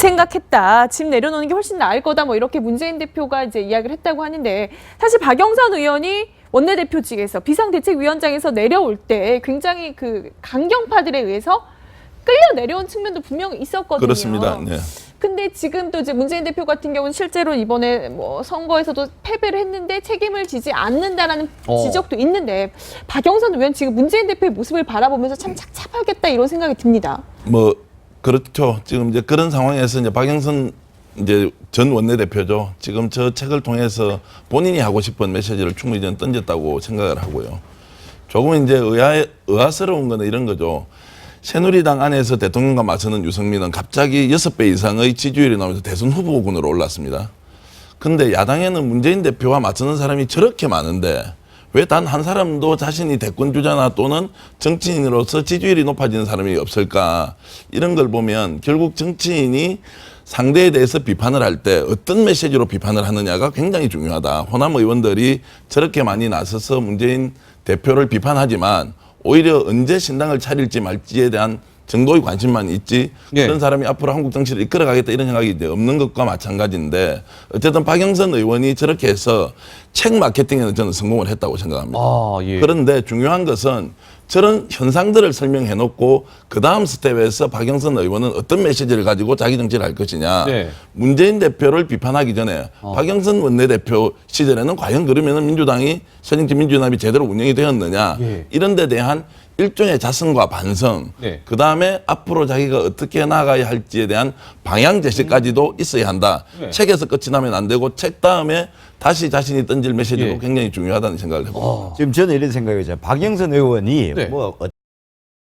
생각했다. 집 내려놓는 게 훨씬 나을 거다. 뭐 이렇게 문재인 대표가 이제 이야기를 했다고 하는데 사실 박영선 의원이 원내대표직에서 비상대책위원장에서 내려올 때 굉장히 그 강경파들에 의해서 끌려 내려온 측면도 분명히 있었거든요. 그렇습니다. 네. 근데 지금 또 이제 문재인 대표 같은 경우는 실제로 이번에 뭐 선거에서도 패배를 했는데 책임을 지지 않는다라는 지적도 있는데 박영선 의원 지금 문재인 대표의 모습을 바라보면서 참 착잡하겠다 이런 생각이 듭니다. 뭐 그렇죠. 지금 이제 그런 상황에서 이제 박영선 이제 전 원내대표죠. 지금 저 책을 통해서 본인이 하고 싶은 메시지를 충분히 전 던졌다고 생각을 하고요. 조금 이제 의아스러운 거는 이런 거죠. 새누리당 안에서 대통령과 맞서는 유승민은 갑자기 6배 이상의 지지율이 나오면서 대선 후보군으로 올랐습니다. 근데 야당에는 문재인 대표와 맞서는 사람이 저렇게 많은데 왜 단 한 사람도 자신이 대권 주자나 또는 정치인으로서 지지율이 높아지는 사람이 없을까? 이런 걸 보면 결국 정치인이 상대에 대해서 비판을 할 때 어떤 메시지로 비판을 하느냐가 굉장히 중요하다. 호남 의원들이 저렇게 많이 나서서 문재인 대표를 비판하지만 오히려 언제 신당을 차릴지 말지에 대한 정도의 관심만 있지 그런 사람이 앞으로 한국 정치를 이끌어가겠다 이런 생각이 이제 없는 것과 마찬가지인데 어쨌든 박영선 의원이 저렇게 해서 책 마케팅에는 저는 성공을 했다고 생각합니다. 그런데 중요한 것은 저런 현상들을 설명해 놓고 그 다음 스텝에서 박영선 의원은 어떤 메시지를 가지고 자기 정치를 할 것이냐. 문재인 대표를 비판하기 전에 박영선 원내대표 시절에는 과연 그러면 민주당이 새정치민주연합이 제대로 운영이 되었느냐. 이런 데 대한 일종의 자성과 반성, 그 다음에 앞으로 자기가 어떻게 나아가야 할지에 대한 방향 제시까지도 있어야 한다. 책에서 끝이 나면 안 되고 책 다음에 다시 자신이 던질 메시지도 굉장히 중요하다는 생각을 해봅니다. 지금 저는 이런 생각이죠. 박영선 의원이 뭐